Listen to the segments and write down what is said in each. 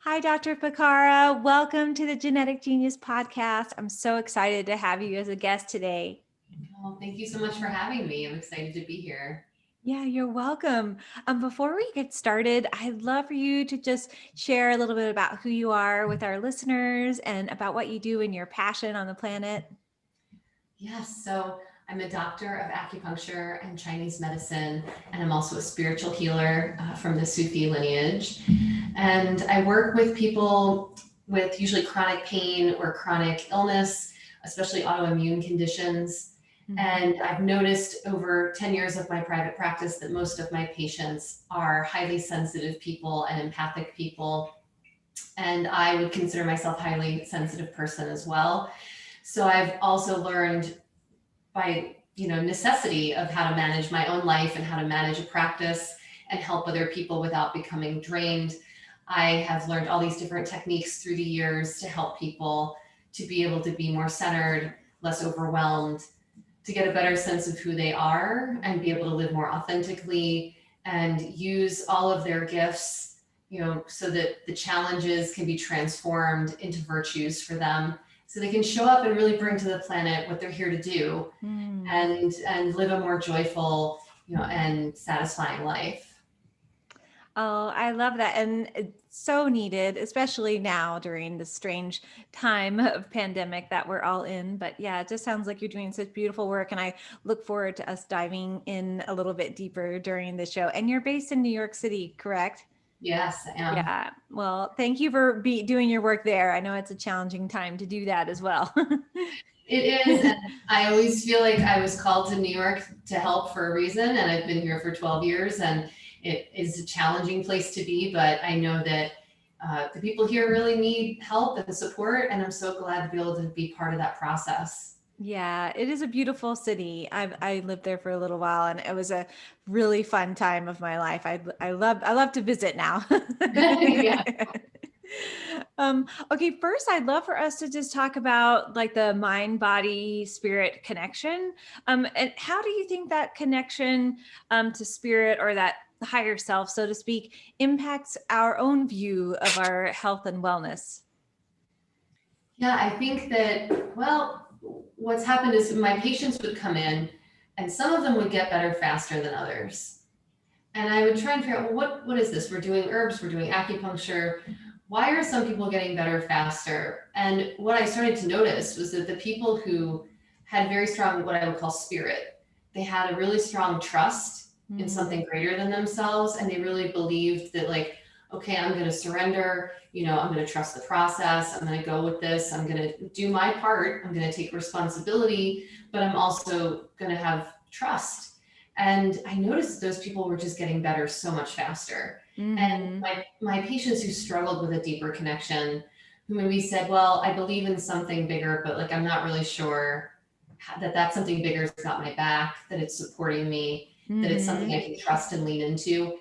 Hi, Dr. PICARA. Welcome to the Genetic Genius podcast. I'm so excited to have you as a guest today. Well, thank you so much for having me. I'm excited to be here. Yeah, you're welcome. Before we get started, I'd love for you to just share a little bit about who you are with our listeners and about what you do and your passion on the planet. Yes, so I'm a doctor of acupuncture and Chinese medicine, and I'm also a spiritual healer from the Sufi lineage. And I work with people with usually chronic pain or chronic illness, especially autoimmune conditions. Mhm. And I've noticed over 10 years of my private practice that most of my patients are highly sensitive people and empathic people. And I would consider myself a highly sensitive person as well. So I've also learned by necessity of how to manage my own life and how to manage a practice and help other people without becoming drained. I have learned all these different techniques through the years to help people to be able to be more centered, less overwhelmed, to get a better sense of who they are and be able to live more authentically and use all of their gifts, so that the challenges can be transformed into virtues for them so they can show up and really bring to the planet what they're here to do Mm. and live a more joyful, and satisfying life. Oh, I love that. And it's so needed, especially now during the strange time of pandemic that we're all in. But yeah, it just sounds like you're doing such beautiful work. And I look forward to us diving in a little bit deeper during the show. And you're based in New York City, correct? Yes, I am. Yeah. Well, thank you for doing your work there. I know it's a challenging time to do that as well. It is, and I always feel like I was called to New York to help for a reason, and I've been here for 12 years, and it is a challenging place to be, but I know that the people here really need help and support, and I'm so glad to be able to be part of that process. Yeah, it is a beautiful city. I lived there for a little while and it was a really fun time of my life. I love to visit now. Yeah. Okay, first I'd love for us to just talk about like the mind body spirit connection. And how do you think that connection to spirit or that higher self, so to speak, impacts our own view of our health and wellness? Yeah, I think that, well, what's happened is my patients would come in and some of them would get better faster than others. And I would try and figure out, well, what is this? We're doing herbs, we're doing acupuncture. Why are some people getting better faster? And what I started to notice was that the people who had very strong, what I would call spirit, they had a really strong trust in Mm, something greater than themselves. And they really believed that, like, okay, I'm going to surrender, I'm going to trust the process. I'm going to go with this. I'm going to do my part. I'm going to take responsibility, but I'm also going to have trust. And I noticed those people were just getting better so much faster. And mm-hmm. my patients who struggled with a deeper connection, who maybe said, well, I believe in something bigger, but like I'm not really sure that that something bigger has got my back, that it's supporting me, that it's something Mm-hmm. I can trust and lean into.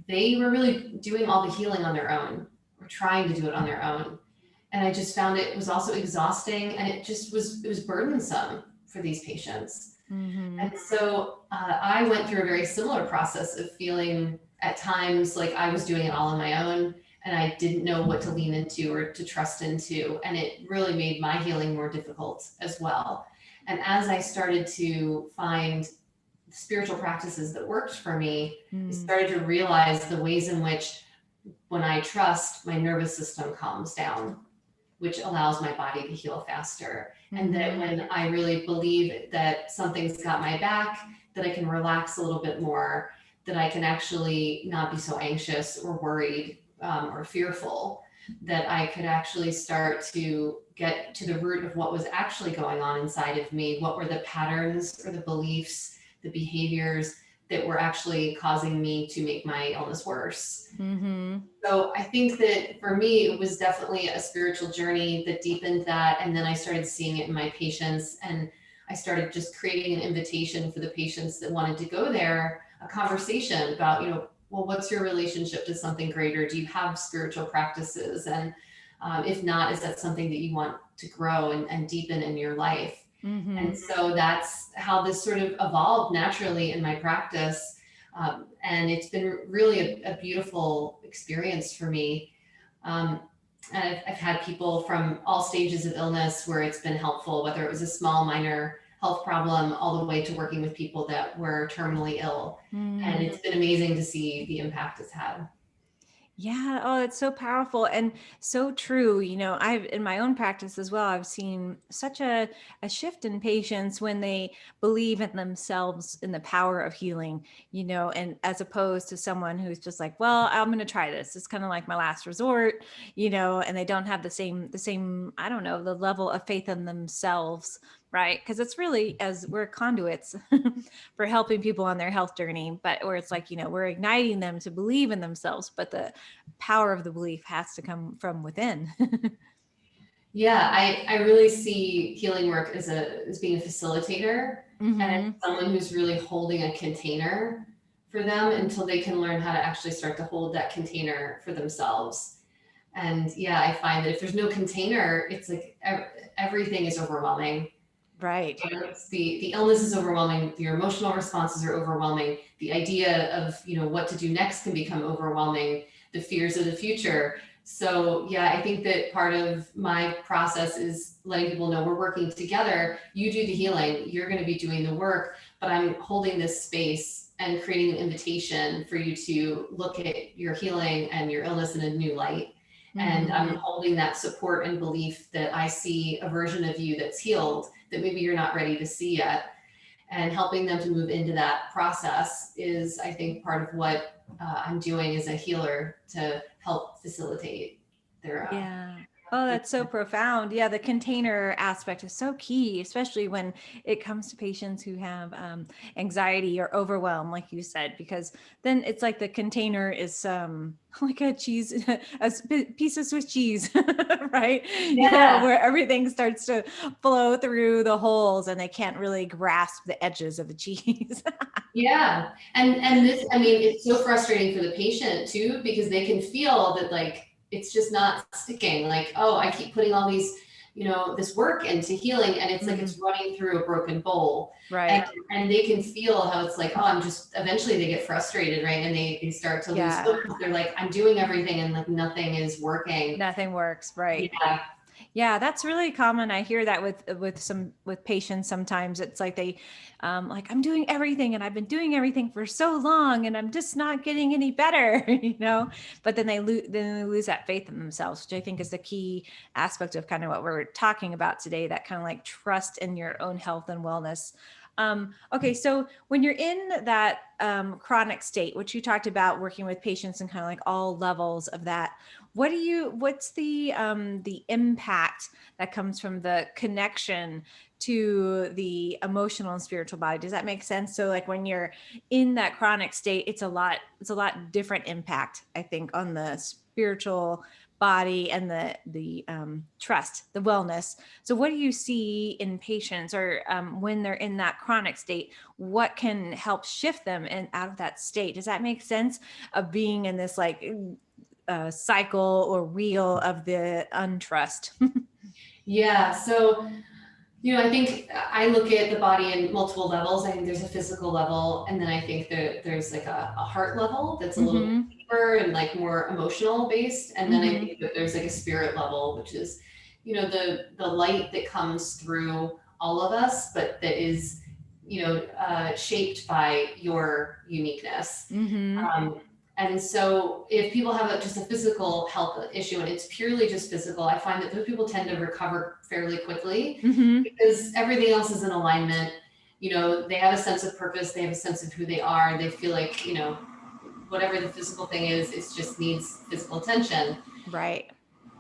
They were really doing all the healing on their own, or trying to do it on their own. And I just found it was also exhausting, and it was burdensome for these patients. Mm-hmm. And so I went through a very similar process of feeling at times like I was doing it all on my own and I didn't know what to lean into or to trust into. And it really made my healing more difficult as well. And as I started to find spiritual practices that worked for me, I Mm-hmm. started to realize the ways in which when I trust, my nervous system calms down, which allows my body to heal faster. And that Mm-hmm. when I really believe that something's got my back, that I can relax a little bit more, that I can actually not be so anxious or worried or fearful, that I could actually start to get to the root of what was actually going on inside of me. What were the patterns or the beliefs, the behaviors that were actually causing me to make my illness worse? Mm-hmm. So I think that for me, it was definitely a spiritual journey that deepened that. And then I started seeing it in my patients, and I started just creating an invitation for the patients that wanted to go there, a conversation about, well, what's your relationship to something greater? Do you have spiritual practices? And if not, is that something that you want to grow and deepen in your life? And Mm-hmm. so that's how this sort of evolved naturally in my practice. And it's been really a beautiful experience for me. And I've had people from all stages of illness where it's been helpful, whether it was a small, minor health problem, all the way to working with people that were terminally ill. And Mm. it's been amazing to see the impact it's had. Yeah. Oh, it's so powerful and so true. I've in my own practice as well, I've seen such a shift in patients when they believe in themselves, in the power of healing, and as opposed to someone who's just like, well, I'm going to try this. It's kind of like my last resort, and they don't have the same, I don't know, the level of faith in themselves. Right. Because it's really, as we're conduits for helping people on their health journey, but where it's like, we're igniting them to believe in themselves, but the power of the belief has to come from within. Yeah, I really see healing work as being a facilitator, and it's Mm-hmm. someone who's really holding a container for them until they can learn how to actually start to hold that container for themselves. And yeah, I find that if there's no container, it's like everything is overwhelming. Right. The illness is overwhelming, your emotional responses are overwhelming, the idea of what to do next can become overwhelming, the fears of the future. So yeah, I think that part of my process is letting people know we're working together. You do the healing, you're going to be doing the work, but I'm holding this space and creating an invitation for you to look at your healing and your illness in a new light. And Mm-hmm. I'm holding that support and belief that I see a version of you that's healed that maybe you're not ready to see yet. And helping them to move into that process is, I think, part of what I'm doing as a healer to help facilitate their. Yeah. Oh, that's so profound. Yeah, the container aspect is so key, especially when it comes to patients who have anxiety or overwhelm, like you said, because then it's like the container is like a cheese, piece of Swiss cheese, right? Yeah, Where everything starts to flow through the holes and they can't really grasp the edges of the cheese. yeah, and this, I mean, it's so frustrating for the patient too because they can feel that like it's just not sticking. Like, oh, I keep putting all these, this work into healing, and it's like Mhm. it's running through a broken bowl. And Right. and they can feel how it's like, oh, I'm just eventually they get frustrated, right? And they start to lose Yeah. hope. They're like, I'm doing everything and like nothing is working. Nothing works. Right. Yeah. Yeah, that's really common. I hear that with patients sometimes. It's like they like I'm doing everything and I've been doing everything for so long and I'm just not getting any better, But then they lose that faith in themselves, which I think is the key aspect of kind of what we're talking about today, that kind of like trust in your own health and wellness. Okay, so when you're in that chronic state, which you talked about working with patients and kind of like all levels of that, what's the impact that comes from the connection to the emotional and spiritual body? Does that make sense? So like when you're in that chronic state, it's a lot different impact, I think, on the spiritual body and the trust, the wellness. So what do you see in patients, or when they're in that chronic state, what can help shift them and out of that state? Does that make sense, of being in this like cycle or wheel of the untrust? Yeah. So I think I look at the body in multiple levels. I think there's a physical level, and then I think that there's like a heart level that's a little bit Mm-hmm. deeper and like more emotional based. And then I Mm-hmm. think that there's like a spirit level, which is, the light that comes through all of us, but that is, shaped by your uniqueness. Mm-hmm. Um, and so if people have just a physical health issue and it's purely just physical, I find that those people tend to recover fairly quickly Mm-hmm. because everything else is in alignment. They have a sense of purpose, they have a sense of who they are, they feel like, whatever the physical thing is, it just needs physical attention. Right.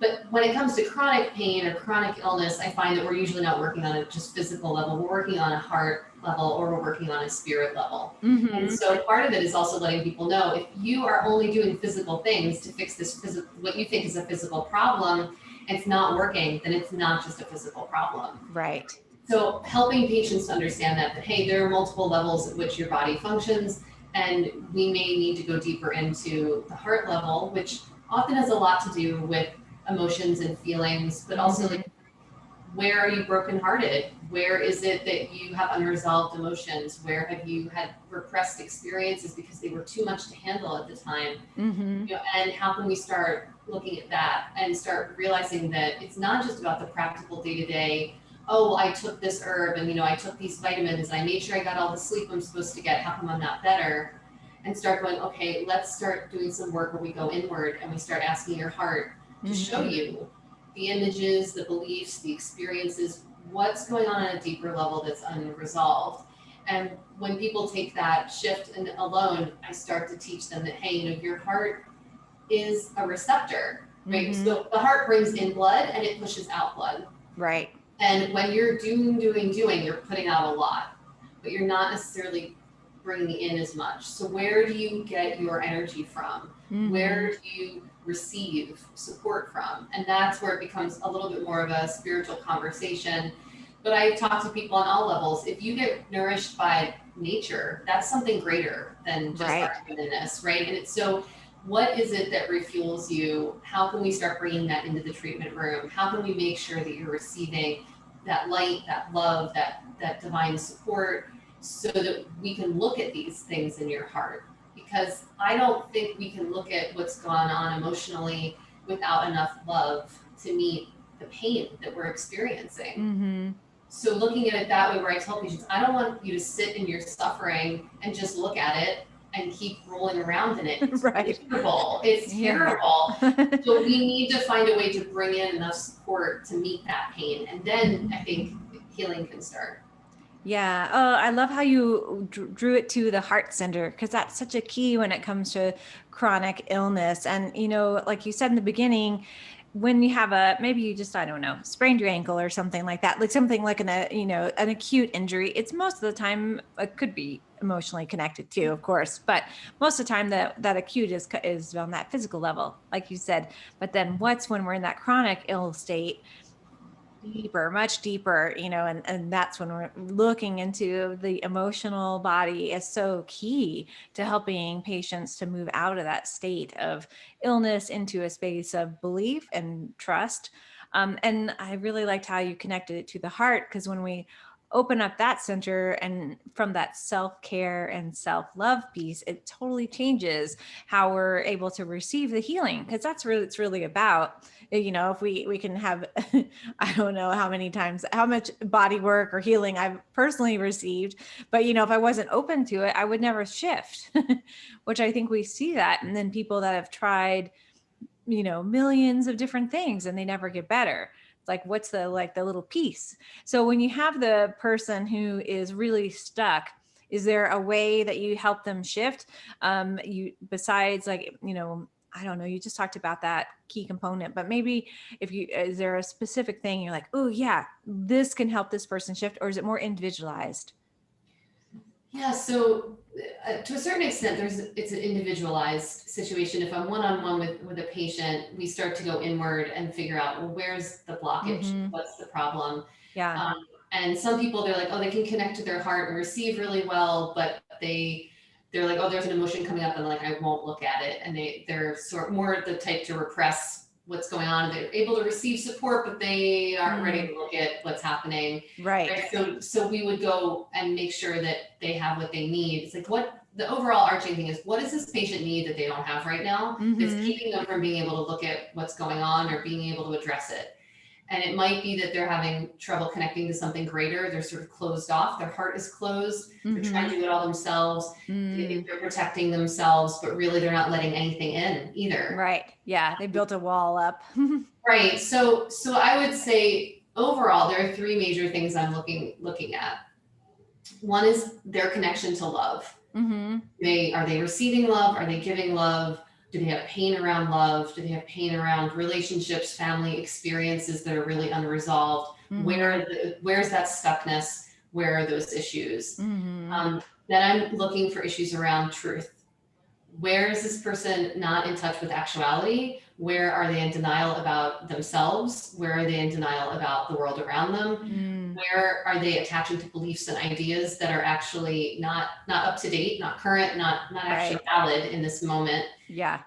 But when it comes to chronic pain or chronic illness, I find that we're usually not working on a just physical level. We're working on a heart level or we're working on a spirit level. And Mm-hmm. so part of it is also letting people know if you are only doing physical things to fix this what you think is a physical problem, it's not working, then it's not just a physical problem. Right. So helping patients to understand that hey, there are multiple levels at which your body functions, and we may need to go deeper into the heart level, which often has a lot to do with emotions and feelings, but also Mm-hmm. like Where are you brokenhearted? Where is it that you have unresolved emotions? Where have you had repressed experiences because they were too much to handle at the time? Mm-hmm. And how can we start looking at that and start realizing that it's not just about the practical day to day. Oh, well, I took this herb and I took these vitamins. I made sure I got all the sleep I'm supposed to get. How come I'm not better? And start going, okay, let's start doing some work where we go inward and we start asking your heart to show Mm-hmm. you the images, the beliefs, the experiences, what's going on a deeper level that's unresolved. And when people take that shift and alone, I start to teach them that, hey, your heart is a receptor, right? Mm-hmm. So the heart brings in blood and it pushes out blood. Right. And when you're doing, you're putting out a lot, but you're not necessarily bringing in as much. So where do you get your energy from? Mm-hmm. Where do you receive support from? And that's where it becomes a little bit more of a spiritual conversation. But I talk to people on all levels. If you get nourished by nature, that's something greater than just our Right. humanness, right? And it's so what is it that refuels you? How can we start bringing that into the treatment room? How can we make sure that you're receiving that light, that love, that divine support, so that we can look at these things in your heart? Because I don't think we can look at what's gone on emotionally without enough love to meet the pain that we're experiencing. Mm-hmm. So looking at it that way, where I tell patients, I don't want you to sit in your suffering and just look at it and keep rolling around in it. It's Right. miserable. It's Yeah. terrible. So we need to find a way to bring in enough support to meet that pain. And then I think healing can start. Yeah. Oh, I love how you drew it to the heart center because that's such a key when it comes to chronic illness. And, like you said in the beginning, when you have maybe you just, I don't know, sprained your ankle or something like that, like something like an acute injury, it's most of the time, it could be emotionally connected too, of course, but most of the time that acute is on that physical level, like you said. But then what's when we're in that chronic ill state? Deeper, much deeper, and that's when we're looking into the emotional body is so key to helping patients to move out of that state of illness into a space of belief and trust. And I really liked how you connected it to the heart, because when we open up that center and from that self-care and self-love piece, it totally changes how we're able to receive the healing, because that's really it's really about. If we can have I don't know how much body work or healing I've personally received, but if I wasn't open to it, I would never shift, which I think we see that. And then people that have tried, millions of different things and they never get better. It's like, what's the little piece? So when you have the person who is really stuck, is there a way that you help them shift? You besides I don't know, you just talked about that key component, but maybe if you is there a specific thing you're like, oh yeah, this can help this person shift, or is it more individualized? Yeah, so to a certain extent, it's an individualized situation. If I'm one-on-one with a patient, we start to go inward and figure out, well, where's the blockage? Mm-hmm. What's the problem? Yeah. Um, and some people, they're like, oh, they can connect to their heart and receive really well, but they're like, oh, there's an emotion coming up, and like I won't look at it, and they're sort more the type to repress what's going on. They're able to receive support, but they aren't ready to look at what's happening. Right. Right. So we would go and make sure that they have what they need. It's like, what the overall arching thing is, what does this patient need that they don't have right now that's Mm-hmm. keeping them from being able to look at what's going on or being able to address it? And it might be that they're having trouble connecting to something greater. They're sort of closed off. Their heart is closed. They're trying Mm-hmm. to do it all themselves. They're protecting themselves, but really they're not letting anything in either. Right. Yeah. They built a wall up. Right. So I would say overall, there are three major things I'm looking at. One is their connection to love. Mm-hmm. Are they receiving love? Are they giving love? Do they have pain around love? Do they have pain around relationships, family experiences that are really unresolved? Mm-hmm. Where's that stuckness? Where are those issues? Mm-hmm. Then I'm looking for issues around truth. Where is this person not in touch with actuality? Where are they in denial about themselves? Where are they in denial about the world around them? Mm. Where are they attaching to beliefs and ideas that are actually not up to date, not current, not actually Right. valid in this moment? Yeah.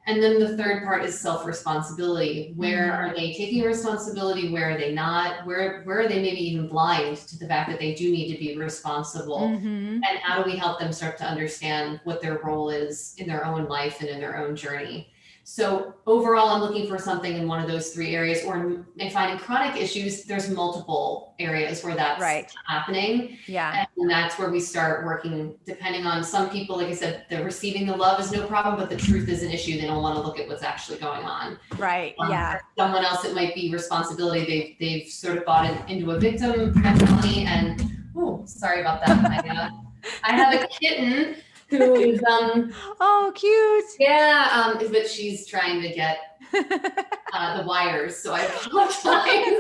And then the third part is self-responsibility. Where Mm-hmm. are they taking responsibility? Where are they not? Where are they maybe even blind to the fact that they do need to be responsible? Mm-hmm. And how do we help them start to understand what their role is in their own life and in their own journey? So overall, I'm looking for something in one of those three areas, or I find in chronic issues, there's multiple areas where that's Right. happening. Yeah. And that's where we start working, depending on some people, like I said, the receiving the love is no problem, but the truth is an issue. They don't want to look at what's actually going on. Right. Yeah. For someone else, it might be responsibility. They've sort of bought into a victim mentality. And oh, sorry about that. I have a kitten who is Oh, cute. yeah, but she's trying to get the wires, so I apologize.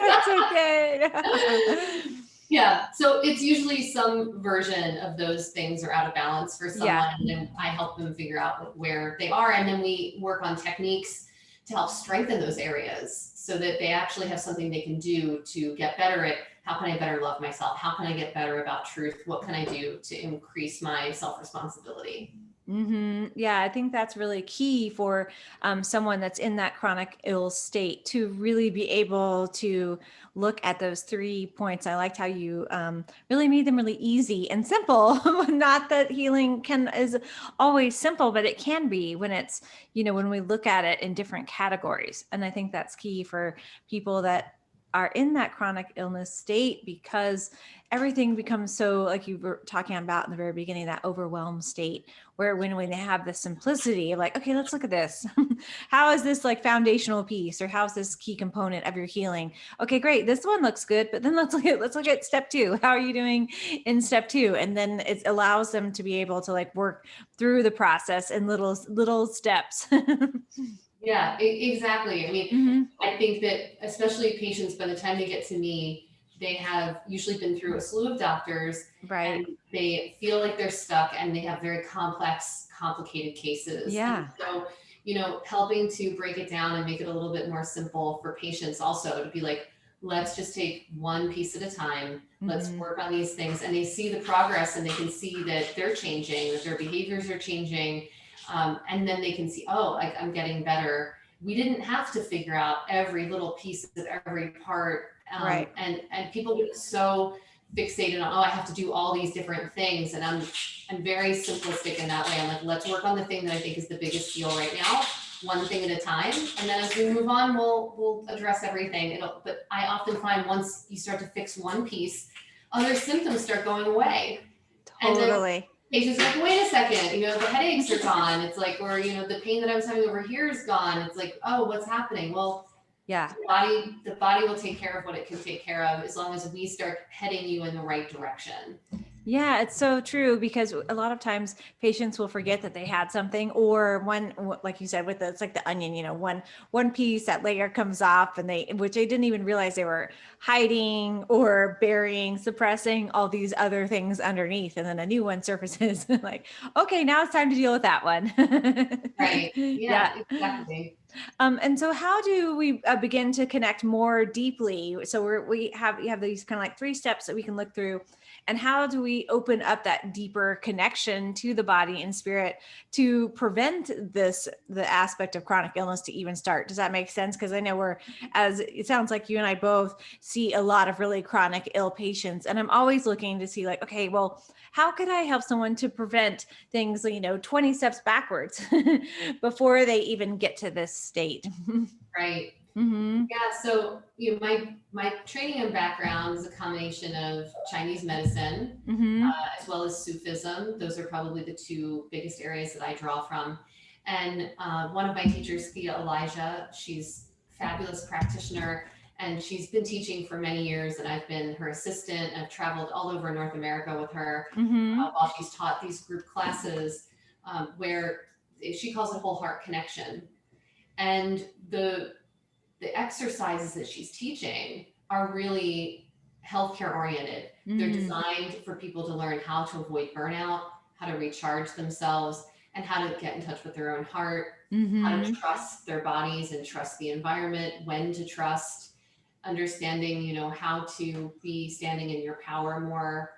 That's okay. Yeah, so it's usually some version of those things are out of balance for someone, Yeah. and then I help them figure out where they are, and then we work on techniques to help strengthen those areas so that they actually have something they can do to get better at how can I better love myself? How can I get better about truth? What can I do to increase my self-responsibility? Mm-hmm. Yeah, I think that's really key for someone that's in that chronic ill state to really be able to look at those 3 points. I liked how you really made them really easy and simple. Not that healing is always simple, but it can be when it's, when we look at it in different categories. And I think that's key for people that are in that chronic illness state, because everything becomes so, like you were talking about in the very beginning, that overwhelmed state where when they have the simplicity of like, okay, let's look at this. How is this like foundational piece, or how's this key component of your healing? Okay, great. This one looks good, but then let's look at step 2. How are you doing in step 2? And then it allows them to be able to like work through the process in little steps. Yeah, exactly. I mean, Hmm. I think that especially patients, by the time they get to me, they have usually been through a slew of doctors Right. and they feel like they're stuck and they have very complex, complicated cases. And Yeah. so, helping to break it down and make it a little bit more simple for patients also to be like, let's just take one piece at a time. Let's Hmm. work on these things. And they see the progress and they can see that they're changing, that their behaviors are changing. And then they can see, oh, like I'm getting better. We didn't have to figure out every little piece of every part. Right. And people get so fixated on, oh, I have to do all these different things. And I'm very simplistic in that way. I'm like, let's work on the thing that I think is the biggest deal right now, one thing at a time. And then as we move on, we'll address everything. But I often find once you start to fix one piece, other symptoms start going away. And then Totally. patients are like, wait a second, the headaches are gone. It's like, or, the pain that I was having over here is gone. It's like, oh, what's happening? Well, Yeah. the body will take care of what it can take care of as long as we start heading you in the right direction. Yeah, it's so true, because a lot of times patients will forget that they had something, or like you said, it's like the onion, one piece, that layer comes off, and which they didn't even realize they were hiding or burying, suppressing all these other things underneath. And then a new one surfaces like, okay, now it's time to deal with that one. Right. Yeah. Yeah, exactly. And so how do we begin to connect more deeply? So you have these kind of like 3 steps that we can look through. And how do we open up that deeper connection to the body and spirit to prevent the aspect of chronic illness to even start? Does that make sense? Because I know as it sounds like you and I both see a lot of really chronic ill patients. And I'm always looking to see like, okay, well, how could I help someone to prevent things, 20 steps backwards before they even get to this state? Right. Mm-hmm. Yeah. So, my training and background is a combination of Chinese medicine, Mm-hmm. as well as Sufism. Those are probably the 2 biggest areas that I draw from. And one of my teachers, Thea Elijah, she's a fabulous practitioner, and she's been teaching for many years. And I've been her assistant. I've traveled all over North America with her Mm-hmm. while she's taught these group classes where she calls it whole heart connection. And the exercises that she's teaching are really healthcare oriented. They're Mm-hmm. designed for people to learn how to avoid burnout, how to recharge themselves, and how to get in touch with their own heart, how to Mm-hmm. trust their bodies and trust the environment, when to trust, understanding, how to be standing in your power more.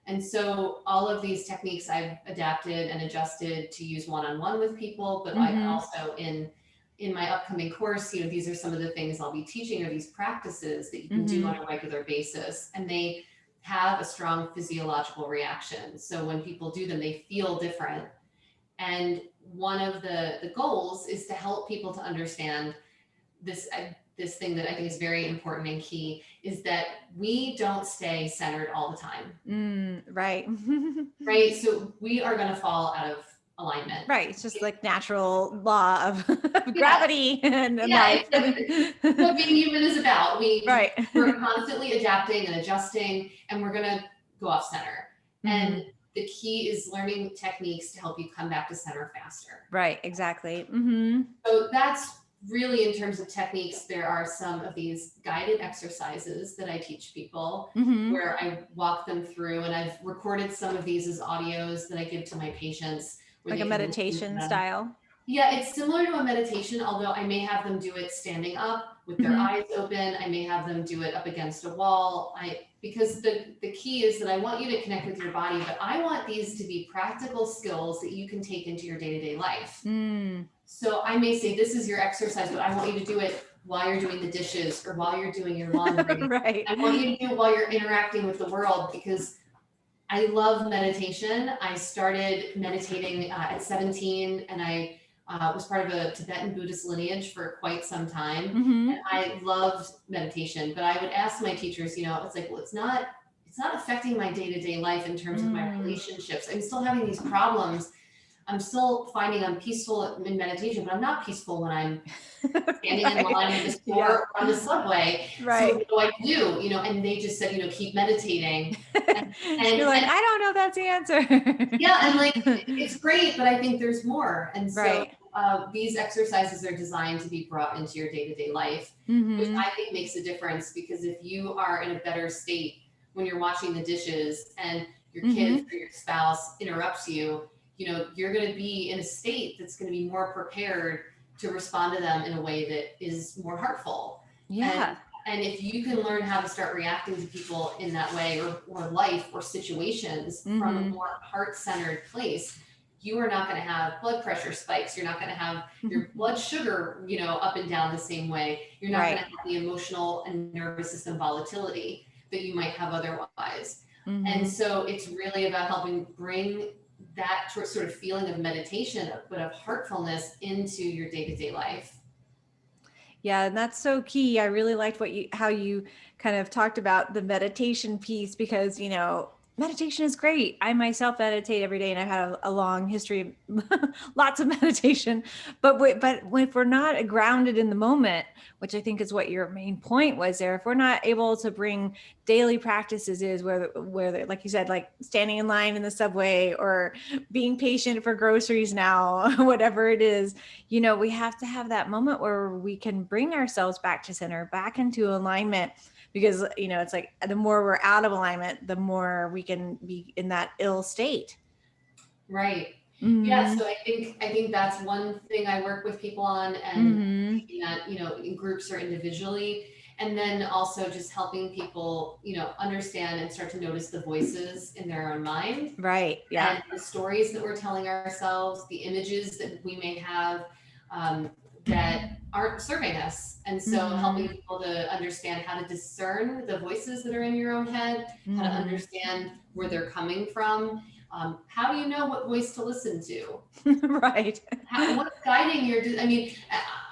And so all of these techniques I've adapted and adjusted to use one-on-one with people, but I Mm-hmm. also in my upcoming course, these are some of the things I'll be teaching, or these practices that you can do Mm-hmm. on a regular basis. And they have a strong physiological reaction. So when people do them, they feel different. And one of the goals is to help people to understand this thing that I think is very important and key, is that we don't stay centered all the time, Right. right? So we are going to fall out of alignment. Right. It's just like natural law of Yeah, gravity and yeah, life. it's what being human is about. Right. We're constantly adapting and adjusting, and we're going to go off center. And Mm-hmm. the key is learning techniques to help you come back to center faster. Right. Exactly. Mm-hmm. So that's really, in terms of techniques, there are some of these guided exercises that I teach people Mm-hmm. where I walk them through, and I've recorded some of these as audios that I give to my patients where Like they a can listen to meditation them. style. Yeah, it's similar to a meditation, although I may have them do it standing up with their Mm-hmm. eyes open. I may have them do it up against a wall. Because the key is that I want you to connect with your body, but I want these to be practical skills that you can take into your day-to-day life. Mm. So I may say, this is your exercise, but I want you to do it while you're doing the dishes or while you're doing your laundry. Right. I want you to do it while you're interacting with the world, because I love meditation. I started meditating at 17, and I was part of a Tibetan Buddhist lineage for quite some time. Mm-hmm. And I loved meditation, but I would ask my teachers, it's like, well, it's not affecting my day-to-day life in terms of my relationships. I'm still having these problems. I'm still finding I'm peaceful in meditation, but I'm not peaceful when I'm standing in line in the store Yeah. or on the subway. Right. So what do I do? And they just said, keep meditating. You're like, And I don't know if that's the answer. yeah, and like, it's great, but I think there's more. And so Right. these exercises are designed to be brought into your day-to-day life, which Mm-hmm. I think makes a difference, because if you are in a better state when you're washing the dishes and your kids Mm-hmm. or your spouse interrupts you, you're going to be in a state that's going to be more prepared to respond to them in a way that is more heartful. Yeah. And if you can learn how to start reacting to people in that way, or life or situations from a more heart-centered place, you are not going to have blood pressure spikes. You're not going to have your blood sugar, up and down the same way. You're not going to have the emotional and nervous system volatility that you might have otherwise. Mm-hmm. And so it's really about helping bring that sort of feeling of meditation, but of heartfulness, into your day-to-day life. Yeah, and that's so key. I really liked how you kind of talked about the meditation piece, because, meditation is great. I myself meditate every day, and I've had a long history of lots of meditation. But if we're not grounded in the moment, which I think is what your main point was there, if we're not able to bring daily practices is where like you said, like standing in line in the subway or being patient for groceries now, whatever it is, we have to have that moment where we can bring ourselves back to center, back into alignment. Because, it's like the more we're out of alignment, the more we can be in that ill state. Right. Mm-hmm. Yeah. So I think that's one thing I work with people on, and taking that, in groups or individually. And then also just helping people, understand and start to notice the voices in their own mind. Right. Yeah. And the stories that we're telling ourselves, the images that we may have that aren't serving us. And so helping people to understand how to discern the voices that are in your own head, how to understand where they're coming from. How do you know what voice to listen to? Right. What's guiding your, when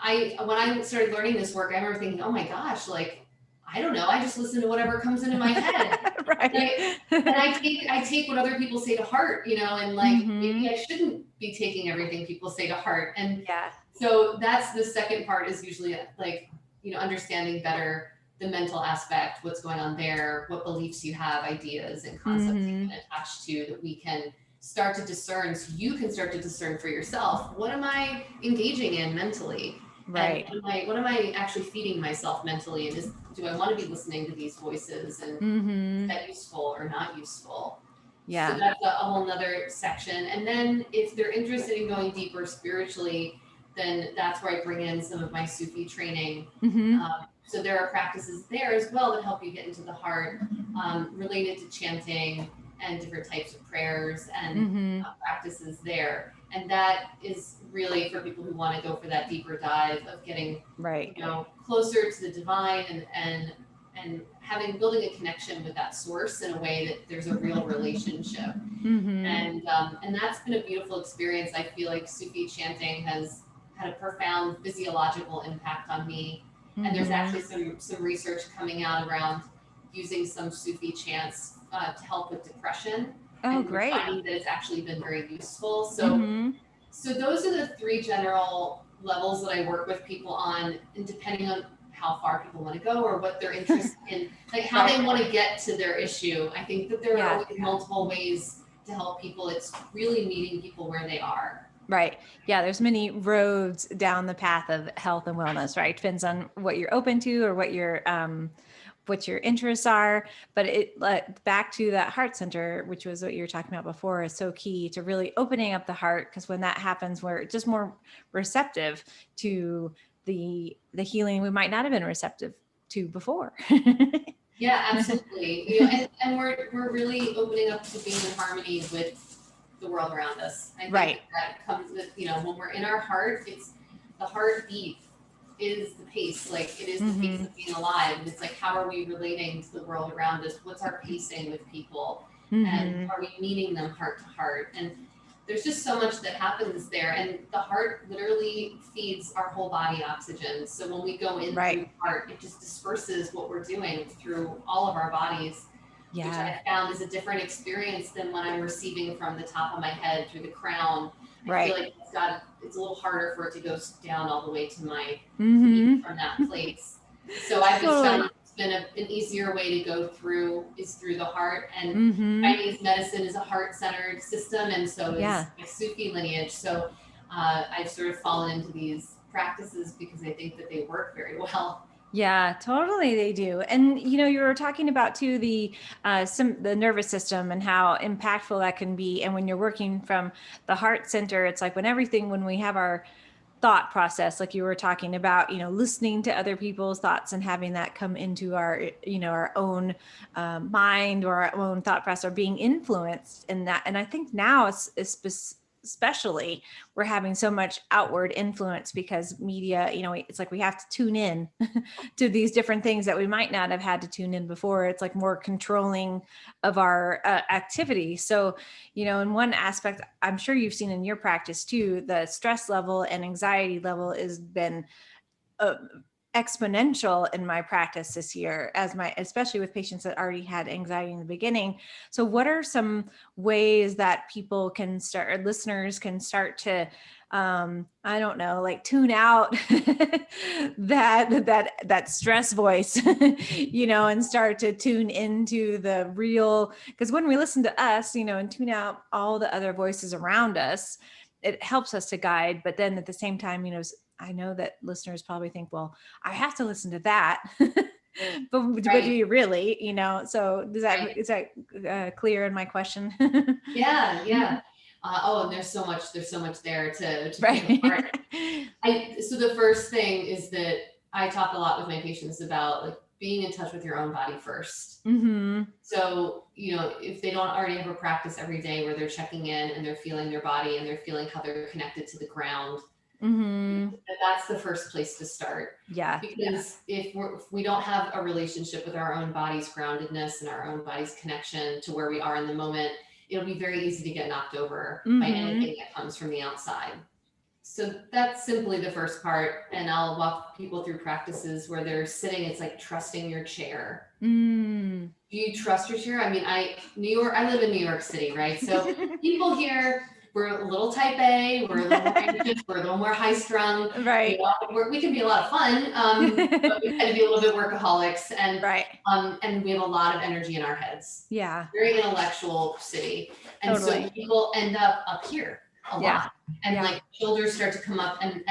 I started learning this work, I remember thinking, oh my gosh, like, I don't know. I just listen to whatever comes into my head. Right. And I take what other people say to heart, and like, maybe I shouldn't be taking everything people say to heart. And yeah. So that's the second part, is usually like, understanding better the mental aspect, what's going on there, what beliefs you have, ideas and concepts you can attach to, that we can start to discern, so you can start to discern for yourself, what am I engaging in mentally? Right. And what am I actually feeding myself mentally? And do I want to be listening to these voices? And is that useful or not useful? Yeah. So that's a whole nother section. And then if they're interested in going deeper spiritually, then that's where I bring in some of my Sufi training. So there are practices there as well that help you get into the heart, related to chanting, and different types of prayers and Mm-hmm. practices there. And that is really for people who want to go for that deeper dive of getting, Right. closer to the divine and having building a connection with that source in a way that there's a real relationship. Mm-hmm. And that's been a beautiful experience. I feel like Sufi chanting has had a profound physiological impact on me. And there's Mm-hmm. actually some research coming out around using some Sufi chants to help with depression, Oh, and we're great. finding that it's actually been very useful. Mm-hmm. So those are the three general levels that I work with people on, and depending on how far people want to go or what they're interested in, like how Right. they want to get to their issue. I think that there are Yeah. always multiple ways to help people. It's really meeting people where they are. Right. Yeah, there's many roads down the path of health and wellness, right? Depends on what you're open to or what your interests are. But it back to that heart center, which was what you were talking about before, is so key to really opening up the heart, because when that happens, we're just more receptive to the healing we might not have been receptive to before. Yeah, absolutely. And we're really opening up to being in harmony with the world around us. I think Right. that comes with, when we're in our heart, it's the heartbeat is the pace, like it is the pace Mm-hmm. of being alive. And it's like, how are we relating to the world around us? What's our pacing with people? And Mm-hmm. are we meeting them heart to heart? And there's just so much that happens there. And the heart literally feeds our whole body oxygen. So when we go in through Right. the heart, it just disperses what we're doing through all of our bodies, which Yeah. I found is a different experience than when I'm receiving from the top of my head through the crown. I feel Right. like it's a little harder for it to go down all the way to my feet Mm-hmm. from that place. So I've just Totally. found it's been an easier way to go through is through the heart. And Mm-hmm. Chinese medicine is a heart-centered system, and so is Yeah. my Sufi lineage. So I've sort of fallen into these practices because I think that they work very well. Yeah, totally they do. And you were talking about too the nervous system and how impactful that can be. And when you're working from the heart center, it's like when we have our thought process, like you were talking about, listening to other people's thoughts and having that come into our own mind or our own thought process, or being influenced in that. And I think now especially we're having so much outward influence because media, it's like we have to tune in to these different things that we might not have had to tune in before. It's like more controlling of our activity. So, in one aspect, I'm sure you've seen in your practice too, the stress level and anxiety level has been uh, exponential in my practice this year, especially with patients that already had anxiety in the beginning. So what are some ways that people can start, or listeners can start to I don't know, like tune out that stress voice, and start to tune into the real, because when we listen to us, and tune out all the other voices around us, it helps us to guide. But then at the same time, I know that listeners probably think, well, I have to listen to that. but do Right, you really, so right. is that clear in my question? Yeah, yeah. And there's so much there to pick apart. Right. So the first thing is that I talk a lot with my patients about like being in touch with your own body first. Mm-hmm. So, if they don't already have a practice every day where they're checking in and they're feeling their body and they're feeling how they're connected to the ground, Mm-hmm. that's the first place to start. Yeah. Because if we don't have a relationship with our own body's groundedness and our own body's connection to where we are in the moment, it'll be very easy to get knocked over by Mm-hmm. anything that comes from the outside. So that's simply the first part. And I'll walk people through practices where they're sitting, it's like trusting your chair. Mm. Do you trust your chair? I mean, I live in New York City, right? So people here, we're a little type A, we're a little more anxious, we're a little more high strung. Right. We can be a lot of fun, but we tend to be a little bit workaholics, Right. and we have a lot of energy in our heads. Yeah, Very intellectual city, and so totally. people end up here a Yeah. lot, and Yeah. like shoulders start to come up, and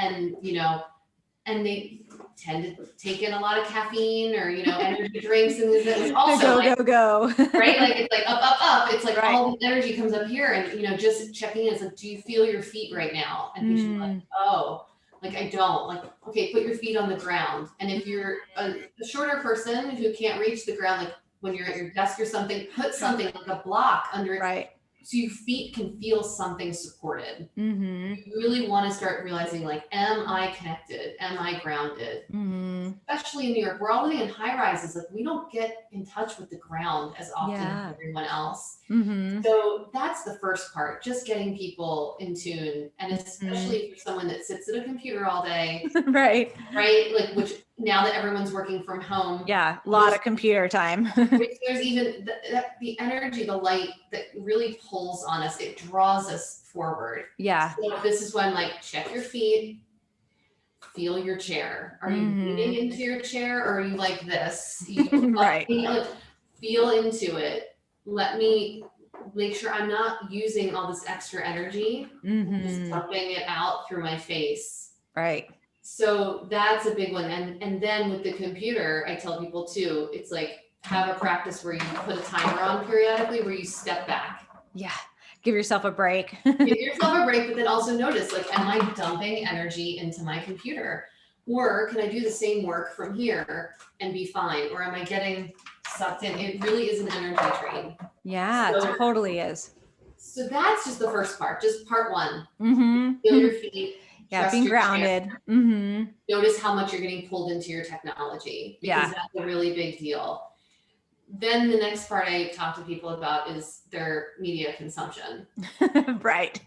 they tend to take in a lot of caffeine or energy drinks, and which also Go, like, go, go. right, like it's like up up up, it's like Right. all the energy comes up here, and just checking in, it's like, do you feel your feet right now? And patients are like, Mm. oh, like I don't. Like, okay, put your feet on the ground. And if you're a shorter person who can't reach the ground, like when you're at your desk or something, put something like a block under it Right. so your feet can feel something supported. Mm-hmm. You really want to start realizing, like, am I connected? Am I grounded? Mm-hmm. Especially in New York, we're all living in high rises. Like, we don't get in touch with the ground as often as Yeah. everyone else. Mm-hmm. So that's the first part, just getting people in tune. And Mm-hmm. especially if you're someone that sits at a computer all day, Right. right? Like, which now that everyone's working from home, Yeah. A lot almost, of computer time. there's even the energy, the light that really pulls on us, it draws us forward. Yeah. So this is when, like, check your feet, feel your chair. Are you leaning Mm-hmm. into your chair, or are you like this? You Right. feel into it. Let me make sure I'm not using all this extra energy, just Mm-hmm. dumping it out through my face. Right. So that's a big one. And then with the computer, I tell people too, it's like, have a practice where you put a timer on periodically, where you step back. Yeah. Give yourself a break. Give yourself a break, but then also notice, like, am I dumping energy into my computer? Or can I do the same work from here and be fine? Or am I getting sucked in? It really is an energy drain. Yeah, it So, totally is. so that's just the first part, just part one. Mm-hmm. Feel your feet, Yeah, trust being your chair. grounded. Mm-hmm. Notice how much you're getting pulled into your technology, because Yeah. that's a really big deal. Then the next part I talk to people about is their media consumption. Right.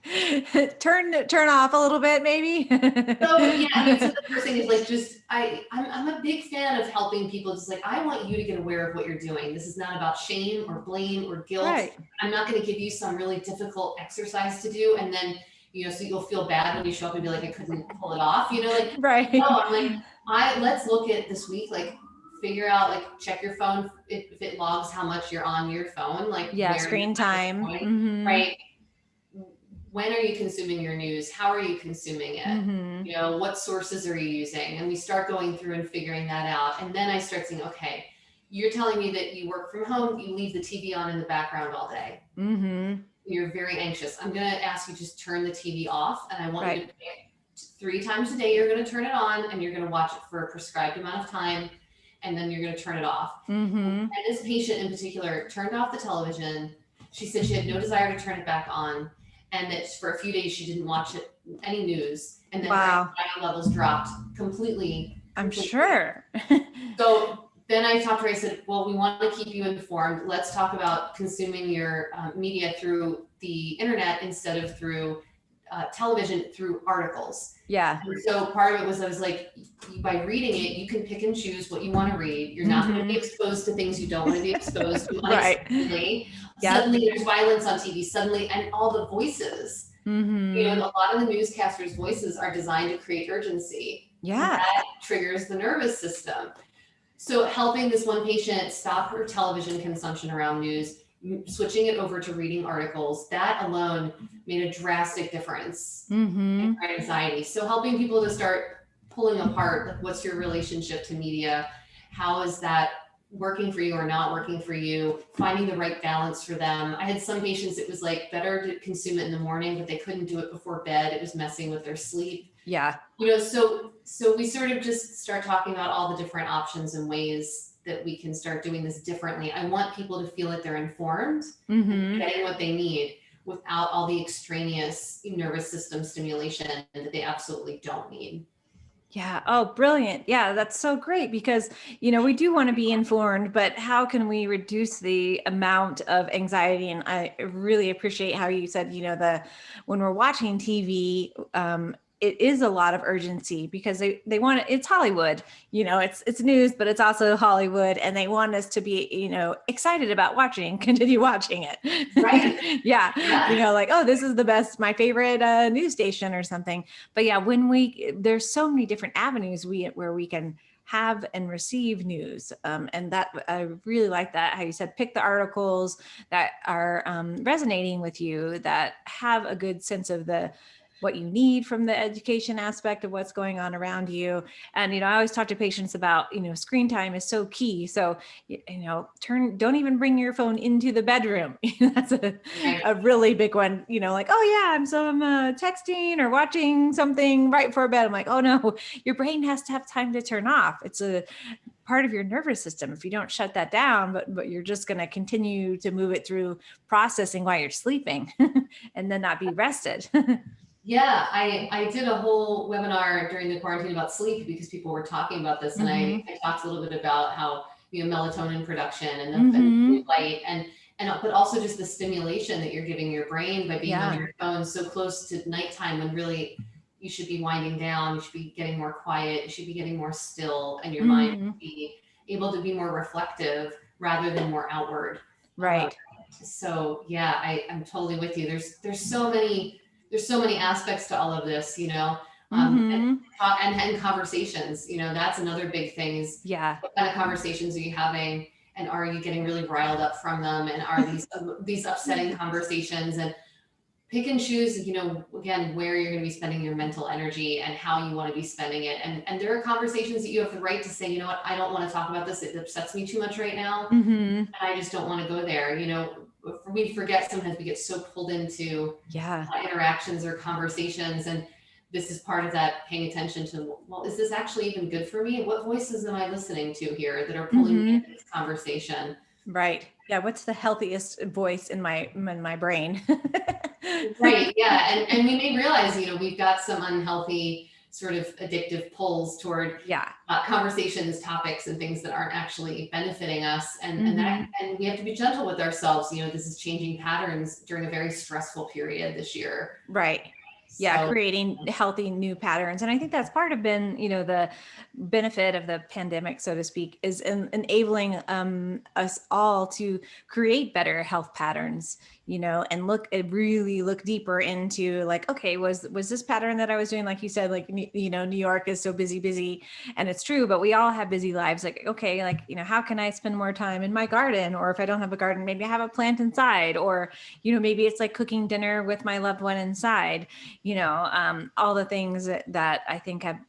Turn off a little bit, maybe. So yeah, I mean, so the first thing is, like, just I'm a big fan of helping people. Just like, I want you to get aware of what you're doing. This is not about shame or blame or guilt. Right. I'm not going to give you some really difficult exercise to do, and then, so you'll feel bad when you show up and be like, I couldn't pull it off. Like, Right. no, I'm like, let's look at this week, like, figure out, like, check your phone if it logs how much you're on your phone, like, Yeah, where screen time. Mm-hmm. right? When are you consuming your news? How are you consuming it? Mm-hmm. What sources are you using? And we start going through and figuring that out. And then I start saying, okay, you're telling me that you work from home, you leave the TV on in the background all day. Mm-hmm. You're very anxious. I'm going to ask you just turn the TV off, and I want Right. you to pick 3 times a day. You're going to turn it on, and you're going to watch it for a prescribed amount of time, and then you're going to turn it off. Mm-hmm. And this patient in particular turned off the television. She said she had no desire to turn it back on, and that for a few days she didn't watch any news, and then her anxiety levels dropped completely. I'm sure. So then I talked to her. I said, well, we want to keep you informed. Let's talk about consuming your media through the internet instead of through television, through articles. Yeah. And so part of it was, I was like, by reading it, you can pick and choose what you want to read. You're not going to be exposed to things you don't want to be exposed to. Right. Yep. Suddenly there's violence on TV, suddenly, and all the voices. Mm-hmm. A lot of the newscasters' voices are designed to create urgency. Yeah. That triggers the nervous system. So helping this one patient stop her television consumption around news, switching it over to reading articles, that alone made a drastic difference in her anxiety. So helping people to start pulling apart, like, what's your relationship to media? How is that working for you or not working for you? Finding the right balance for them. I had some patients, it was like better to consume it in the morning, but they couldn't do it before bed. It was messing with their sleep. Yeah. So we sort of just start talking about all the different options and ways that we can start doing this differently. I want people to feel like they're informed and getting what they need without all the extraneous nervous system stimulation that they absolutely don't need. Yeah. Oh, brilliant. Yeah, that's so great, because, we do want to be informed, but how can we reduce the amount of anxiety? And I really appreciate how you said, when we're watching TV, it is a lot of urgency, because they want it's Hollywood, it's news, but it's also Hollywood, and they want us to be, excited about continue watching it. Right. Yeah. Like, oh, this is my favorite news station or something. But yeah, there's so many different avenues where we can have and receive news. And that I really like that, how you said, pick the articles that are resonating with you, that have a good sense of what you need from the education aspect of what's going on around you. And, I always talk to patients about, screen time is so key. So, don't even bring your phone into the bedroom. That's a really big one, like, oh yeah, I'm texting or watching something right before bed. I'm like, oh no, your brain has to have time to turn off. It's a part of your nervous system if you don't shut that down, but you're just going to continue to move it through processing while you're sleeping and then not be rested. Yeah, I did a whole webinar during the quarantine about sleep because people were talking about this, and Mm-hmm. I talked a little bit about how, melatonin production and the blue Mm-hmm. light and but also just the stimulation that you're giving your brain by being on Yeah. your phone so close to nighttime when really you should be winding down, you should be getting more quiet, you should be getting more still, and your mind Mm-hmm. should be able to be more reflective rather than more outward. Uh, Right. so yeah, I'm totally with you. There's so many aspects to all of this, and, Mm-hmm. and conversations, that's another big thing is Yeah. what kind of conversations are you having, and are you getting really riled up from them, and are these upsetting conversations, and pick and choose, again, where you're going to be spending your mental energy and how you want to be spending it. And there are conversations that you have the right to say, you know what, I don't want to talk about this. It upsets me too much right now. Mm-hmm. And I just don't want to go there. We forget sometimes we get so pulled into Yeah. interactions or conversations. And this is part of that paying attention to, well, is this actually even good for me? What voices am I listening to here that are pulling me Mm-hmm. into this conversation? Right. Yeah. What's the healthiest voice in my brain? Right. Yeah. And we may realize, we've got some unhealthy sort of addictive pulls toward Yeah. conversations, topics, and things that aren't actually benefiting us. Mm-hmm. And we have to be gentle with ourselves. This is changing patterns during a very stressful period this year. Right. Yeah, So creating healthy new patterns. And I think that's part of been, the benefit of the pandemic, so to speak, is enabling us all to create better health patterns, and really look deeper into like, okay, was this pattern that I was doing, like you said, like, New York is so busy, and it's true, but we all have busy lives. Like, okay, like, how can I spend more time in my garden? Or if I don't have a garden, maybe I have a plant inside, or, maybe it's like cooking dinner with my loved one inside, all the things that I think have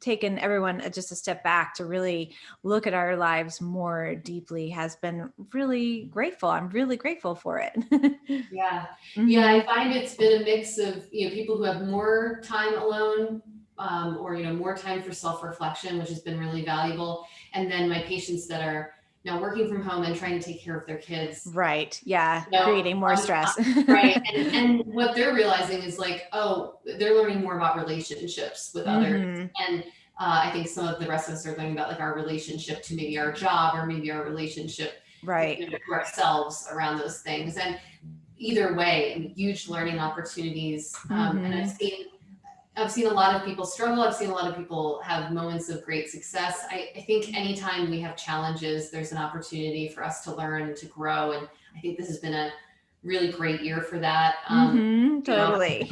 taken everyone just a step back to really look at our lives more deeply has been really grateful. I'm really grateful for it. yeah, yeah, Hmm. I find it's been a mix of people who have more time alone, or more time for self-reflection, which has been really valuable, and then my patients that are now working from home and trying to take care of their kids. Right. Yeah. You know, Creating more um, stress. right, and what they're realizing is like, oh, they're learning more about relationships with others, Hmm. and I think some of the rest of us are learning about like our relationship to maybe our job or maybe our relationship Right. to ourselves around those things. And either way, huge learning opportunities. And Hmm. I've seen a lot of people struggle. I've seen a lot of people have moments of great success. I think anytime we have challenges, there's an opportunity for us to learn and to grow. And I think this has been a really great year for that. You know, Totally.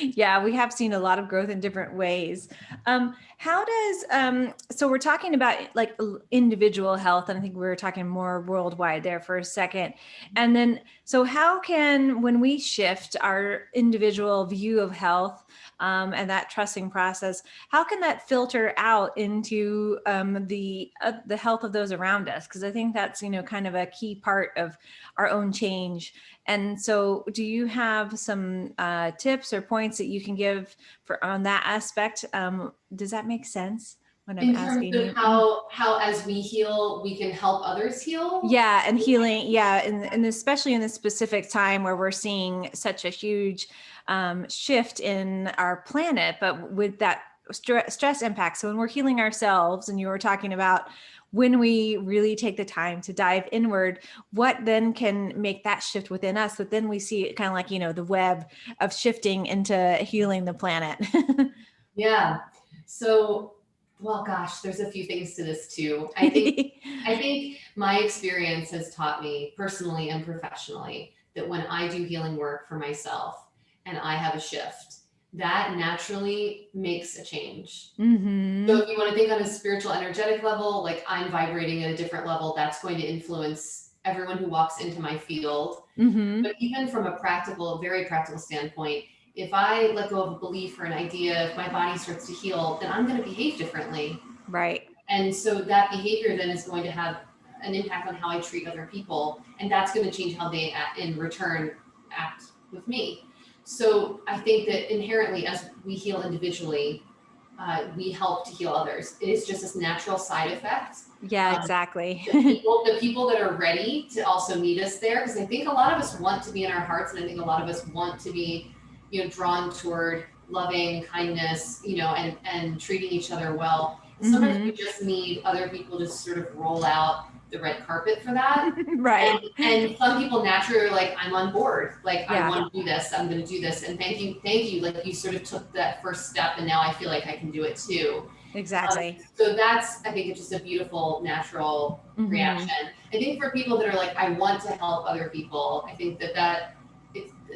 Yeah, we have seen a lot of growth in different ways. How does so we're talking about like individual health, and I think we were talking more worldwide there for a second. And then so how can, when we shift our individual view of health, and that trusting process, how can that filter out into the health of those around us? Because I think that's, kind of a key part of our own change. And so, do you have some tips or points that you can give for on that aspect? Does that make sense when I'm in terms asking of you? how as we heal, we can help others heal. Yeah, and healing. Yeah, and especially in this specific time where we're seeing such a huge shift in our planet, but with that stress impact. So when we're healing ourselves, and you were talking about when we really take the time to dive inward, what then can make that shift within us? But then we see it kind of like, the web of shifting into healing the planet. Yeah. So, well, gosh, there's a few things to this too. I think my experience has taught me personally and professionally that when I do healing work for myself and I have a shift, that naturally makes a change. So Hmm. if you want to think on a spiritual energetic level, like I'm vibrating at a different level, that's going to influence everyone who walks into my field. Hmm. But even from a practical, very practical standpoint, if I let go of a belief or an idea, if my body starts to heal, then I'm going to behave differently. Right. And so that behavior then is going to have an impact on how I treat other people. And that's going to change how they, in return, act with me. So I think that inherently, as we heal individually, we help to heal others. It is just this natural side effect. Yeah, Um, exactly. the people that are ready to also meet us there, because I think a lot of us want to be in our hearts, and I think a lot of us want to be, drawn toward loving kindness, and treating each other well. And sometimes we Hmm. just need other people to sort of roll out the red carpet for that. Right. And some people naturally are like, I'm on board. Like, I Yeah, want to do this. I'm going to do this. And thank you. Like, you sort of took that first step, and now I feel like I can do it too. exactly. So that's, I think it's just a beautiful, natural Hmm. reaction. I think for people that are like, I want to help other people, I think it's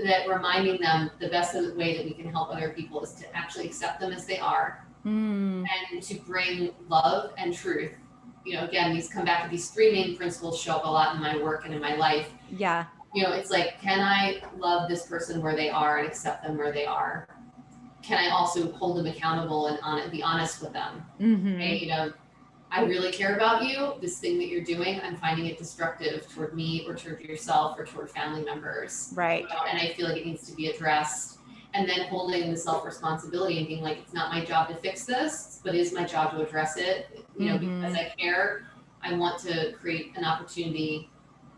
that reminding them the best way that we can help other people is to actually accept them as they are, Mm. and to bring love and truth. Again, these come back to these three main principles show up a lot in my work and in my life. Yeah. It's like, can I love this person where they are and accept them where they are? Can I also hold them accountable and be honest with them? Hmm. Hey, I really care about you. This thing that you're doing, I'm finding it destructive toward me or toward yourself or toward family members. Right. And I feel like it needs to be addressed. And then holding the self responsibility and being like, it's not my job to fix this, but it is my job to address it. Because Hmm. I care, I want to create an opportunity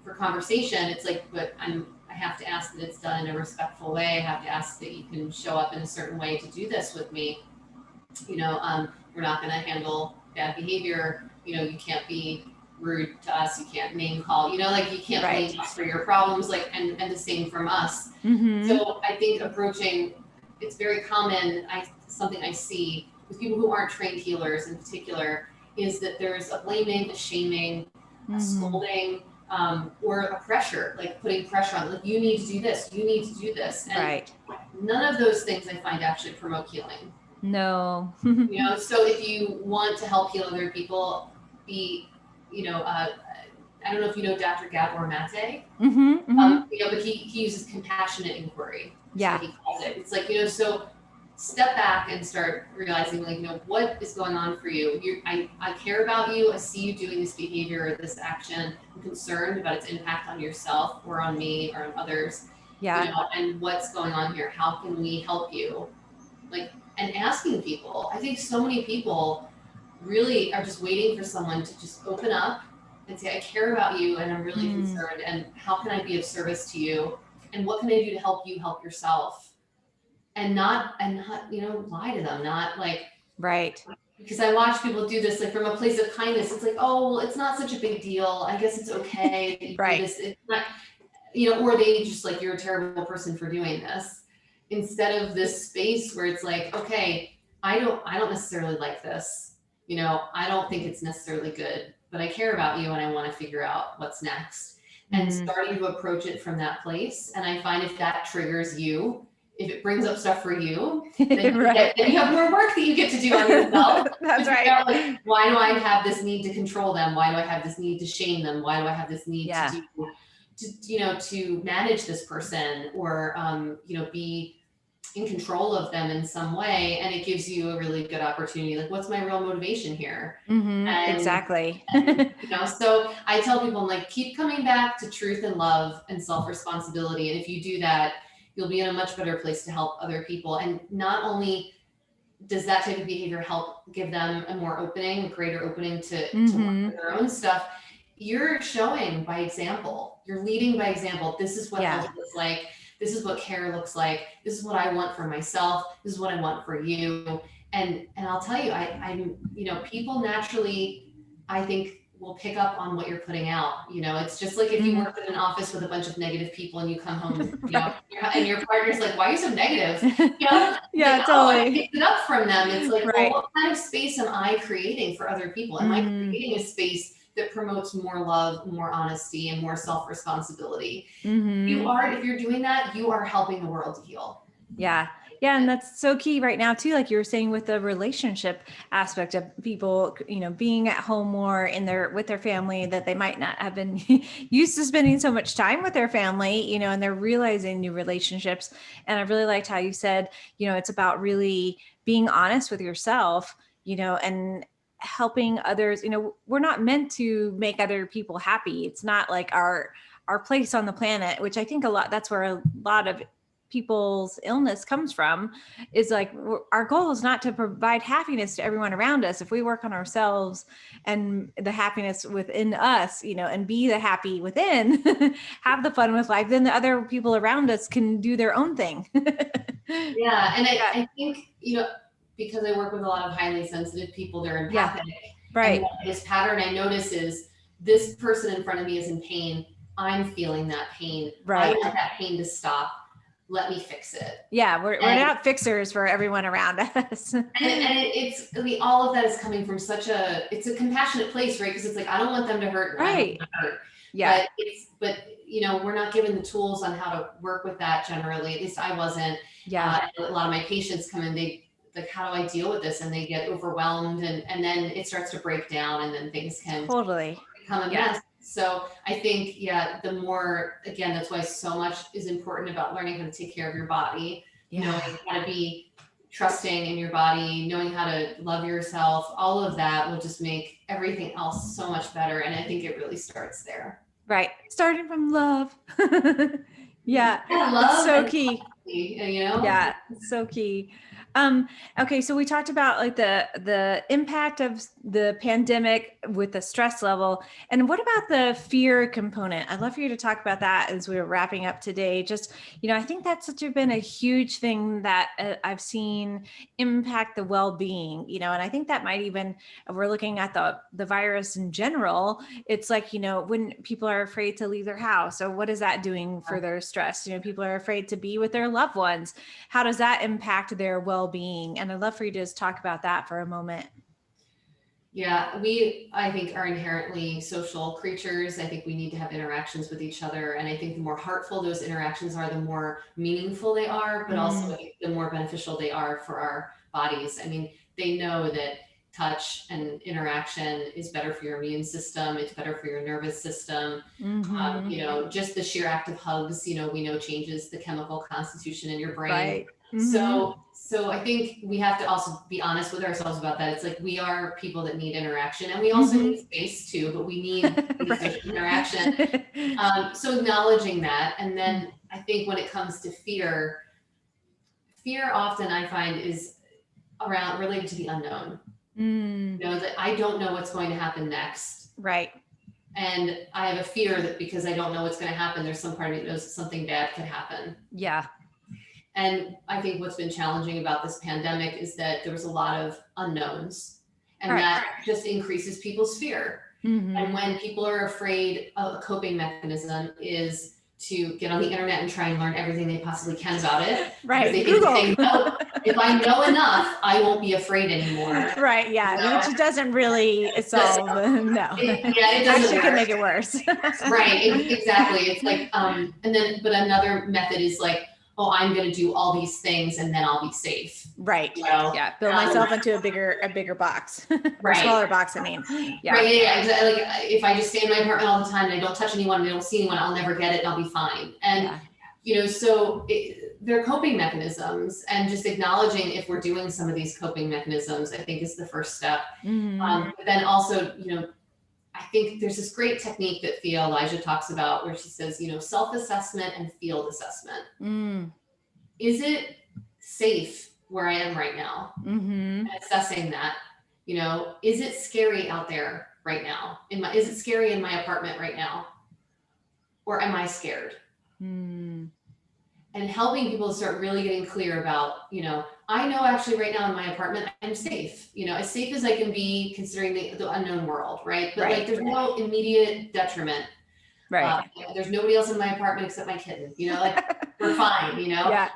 for conversation. It's like, but I have to ask that it's done in a respectful way. I have to ask that you can show up in a certain way to do this with me. We're not going to handle bad behavior. You can't be rude to us. You can't name call. Like, you can't Right. blame us for your problems. Like, and the same from us. Hmm. So I think approaching, it's very common. Something I see with people who aren't trained healers in particular is that there's a blaming, a shaming, a Hmm. scolding, or a pressure, like putting pressure on, like, you need to do this, you need to do this, and Right. none of those things I find actually promote healing. No. So if you want to help heal other people, be, I don't know if you know Dr. Gabor Mate, Hmm. Hmm. but he uses compassionate inquiry, is what Yeah. he calls it. It's like, so step back and start realizing, like, what is going on for you. I care about you. I see you doing this behavior or this action. I'm concerned about its impact on yourself or on me or on others, Yeah. and what's going on here. How can we help you? Like, and asking people. I think so many people really are just waiting for someone to just open up and say, I care about you and I'm really Mm. concerned, and how can I be of service to you? And what can I do to help you help yourself? And not, lie to them, not like, Right. because I watch people do this like from a place of kindness. It's like, oh, well, it's not such a big deal. I guess it's okay that you do Right. this. It's not, or they just like, you're a terrible person for doing this. Instead of this space where it's like, okay, I don't necessarily like this. I don't think it's necessarily good, but I care about you and I want to figure out what's next. And Mm. starting to approach it from that place. And I find if that triggers you, if it brings up stuff for you, Right. then you have more work that you get to do on yourself to That's figure right. out, like, why do I have this need to control them? Why do I have this need to shame them? Why do I have this need to Yeah. do to manage this person, or be in control of them in some way? And it gives you a really good opportunity, like, what's my real motivation here? Hmm. and Exactly. so I tell people, I'm like, keep coming back to truth and love and self-responsibility, and if you do that, you'll be in a much better place to help other people. And not only does that type of behavior help give them a greater opening to work Hmm. with their own stuff, you're showing by example. You're leading by example. This is what Yeah. health looks like. This is what care looks like. This is what I want for myself. This is what I want for you. And I'll tell you, I'm people naturally, I think, will pick up on what you're putting out. It's just like if you Hmm. work in an office with a bunch of negative people and you come home, Right. and your partner's like, "Why are you so negative?" You know, it's like, Yeah, oh, I totally. picked it up from them. It's like, well, Right. what kind of space am I creating for other people? Am I Hmm. creating a space that promotes more love, more honesty, and more self-responsibility? Hmm. If you're doing that, you are helping the world to heal. Yeah. Yeah. And that's so key right now, too. Like you were saying with the relationship aspect of people, being at home more with their family, that they might not have been used to spending so much time with their family, and they're realizing new relationships. And I really liked how you said, it's about really being honest with yourself, and helping others. We're not meant to make other people happy. It's not like our place on the planet, which I think that's where a lot of people's illness comes from, is like our goal is not to provide happiness to everyone around us. If we work on ourselves and the happiness within us, and be the happy within, have the fun with life, then the other people around us can do their own thing. Yeah. And I think, because I work with a lot of highly sensitive people, they're empathic. Right. And this pattern I notice is this person in front of me is in pain. I'm feeling that pain. Right. I want that pain to stop. Let me fix it. Yeah, we're not fixers for everyone around us. All of that is coming from it's a compassionate place, right? Because it's like, I don't want them to hurt. Right. I don't want them to hurt. Yeah. But we're not given the tools on how to work with that generally. At least I wasn't. Yeah. A lot of my patients come in, they like, how do I deal with this? And they get overwhelmed, and then it starts to break down, and then things can totally become a mess. So I think, the more, again, that's why so much is important about learning how to take care of your body, knowing how to be trusting in your body, knowing how to love yourself. All of that will just make everything else so much better. And I think it really starts there. Right. Starting from love. Love. It's so key. Yeah, so key. Okay, so we talked about like the impact of the pandemic with the stress level. And what about the fear component? I'd love for you to talk about that as we were wrapping up today. Just, I think that's been a huge thing that I've seen impact the well-being, and I think that might even, if we're looking at the virus in general, it's like, when people are afraid to leave their house, so what is that doing for their stress? People are afraid to be with their loved ones. How does that impact their well-being? And I'd love for you to just talk about that for a moment. Yeah, I think, are inherently social creatures. I think we need to have interactions with each other. And I think the more heartful those interactions are, the more meaningful they are, but also the more beneficial they are for our bodies. I mean, they know that touch and interaction is better for your immune system. It's better for your nervous system. Just the sheer act of hugs, we know changes the chemical constitution in your brain. Right. So I think we have to also be honest with ourselves about that. It's like, we are people that need interaction, and we also need space too, but we need social interaction. So acknowledging that. And then I think when it comes to fear often I find is related to the unknown. That I don't know what's going to happen next. Right. And I have a fear that because I don't know what's going to happen, there's some part of me that knows that something bad could happen. Yeah. And I think what's been challenging about this pandemic is that there was a lot of unknowns, and that just increases people's fear. And when people are afraid, of a coping mechanism is to get on the internet and try and learn everything they possibly can about it. Right. They can say, no, if I know enough, I won't be afraid anymore. Right. Yeah. Which doesn't really solve. No. It doesn't actually can make it worse. Right. Exactly. It's like, but another method is like, oh, I'm going to do all these things and then I'll be safe. Right. Yeah. Build myself into a bigger box. Or smaller box. I mean. Yeah. Right. Yeah. Exactly. Like, if I just stay in my apartment all the time and I don't touch anyone and I don't see anyone, I'll never get it and I'll be fine. And so they're coping mechanisms, and just acknowledging if we're doing some of these coping mechanisms, I think, is the first step. But then also, I think there's this great technique that Thea Elijah talks about where she says, self-assessment and field assessment. Is it safe where I am right now? And assessing that, is it scary out there right now? Is it scary in my apartment right now? Or am I scared? And helping people to start really getting clear about, I know actually right now in my apartment, I'm safe, as safe as I can be considering the unknown world, right? But like, there's no immediate detriment. Right. There's nobody else in my apartment except my kitten, like we're fine, Yeah.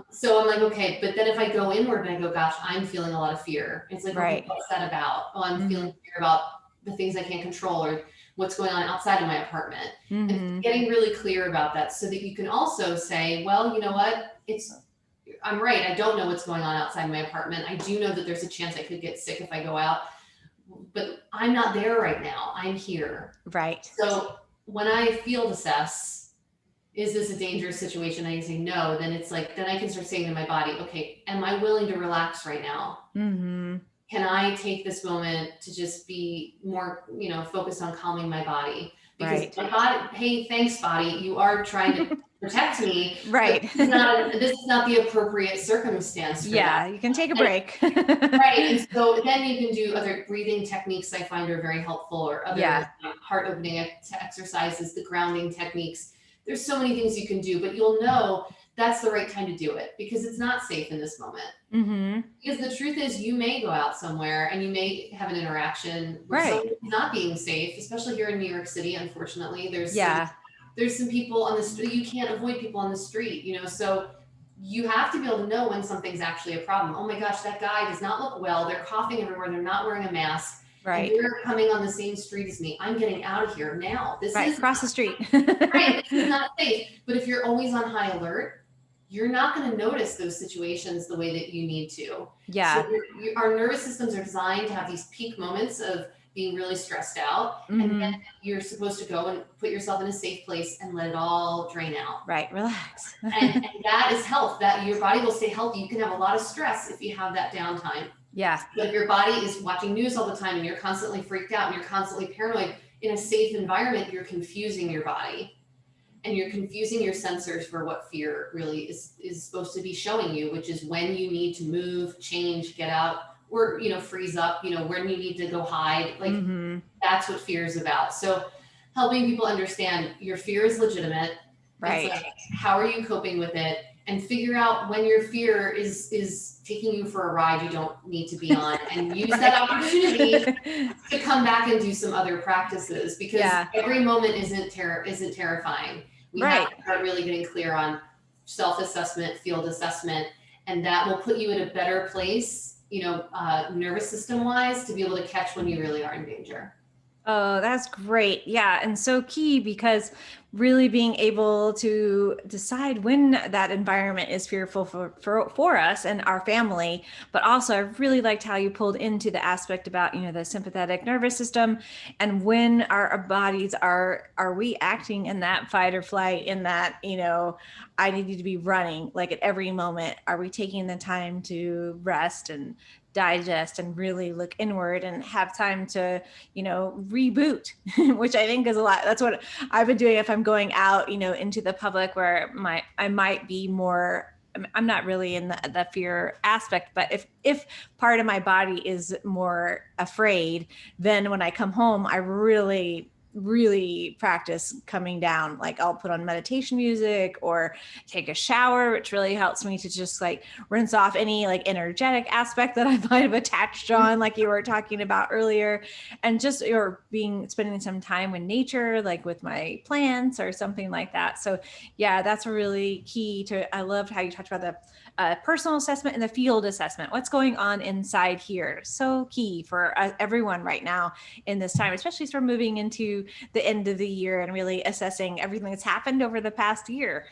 So I'm like, okay, but then if I go inward and I go, gosh, I'm feeling a lot of fear. It's like, okay, what's that about? Oh, I'm feeling fear about the things I can't control, or what's going on outside of my apartment. And getting really clear about that so that you can also say, well, you know what, I'm right. I don't know what's going on outside my apartment. I do know that there's a chance I could get sick if I go out, but I'm not there right now. I'm here. Right. So when I field assess, is this a dangerous situation? I say no, then it's like, then I can start saying to my body, okay, am I willing to relax right now? Can I take this moment to just be more, focused on calming my body? Because my body, hey, thanks, body. You are trying to protect me, but Right. this is not the appropriate circumstance for that. Yeah, you can take a And break. right. And so then you can do other breathing techniques I find are very helpful, or other Yeah. heart opening exercises, the grounding techniques. There's so many things you can do, but you'll know that's the right time to do it because it's not safe in this moment. Mm-hmm. Because the truth is, you may go out somewhere and you may have an interaction with Right. someone who's not being safe, especially here in New York City. Unfortunately, Yeah. there's some people on the street. You can't avoid people on the street, you know. So you have to be able to know when something's actually a problem. Oh my gosh, that guy does not look well. They're coughing everywhere. They're not wearing a mask, and Right. they're coming on the same street as me. I'm getting out of here now. This Right. is Cross the street. right. This is not safe. But if you're always on high alert, you're not going to notice those situations the way that you need to. So Yeah. our nervous systems are designed to have these peak moments of being really stressed out, and then Mm-hmm. you're supposed to go and put yourself in a safe place and let it all drain out. Right. Relax. And that is health. That your body will stay healthy. You can have a lot of stress if you have that downtime. Yeah. But if your body is watching news all the time and you're constantly freaked out and you're constantly paranoid, in a safe environment, you're confusing your body and you're confusing your sensors for what fear really is supposed to be showing you, which is when you need to move, change, get out, or freeze up, when you need to go hide. Like Mm-hmm. that's what fear is about. So helping people understand your fear is legitimate. It's Right. like, how are you coping with it? And figure out when your fear is taking you for a ride you don't need to be on, and use Right. that opportunity to come back and do some other practices, because Yeah. every moment isn't terrifying. We have Right. to start really getting clear on self-assessment, field assessment, and that will put you in a better place, nervous system wise, to be able to catch when you really are in danger. Oh, that's great. Yeah. And so key, because really being able to decide when that environment is fearful for us and our family. But also, I really liked how you pulled into the aspect about, the sympathetic nervous system, and when our bodies are we acting in that fight or flight, in that, I need to be running like at every moment. Are we taking the time to rest and digest and really look inward and have time to reboot, which I think is a lot. That's what I've been doing if I'm going out, into the public, where I might be more, I'm not really in the fear aspect, but if part of my body is more afraid, then when I come home, I really practice coming down. Like I'll put on meditation music or take a shower, which really helps me to just like rinse off any like energetic aspect that I might have attached on, like you were talking about earlier. And just spending some time in nature, like with my plants or something like that. So yeah, that's really key to, I loved how you talked about the personal assessment and the field assessment. What's going on inside here? So key for everyone right now in this time, especially as we're moving into the end of the year and really assessing everything that's happened over the past year.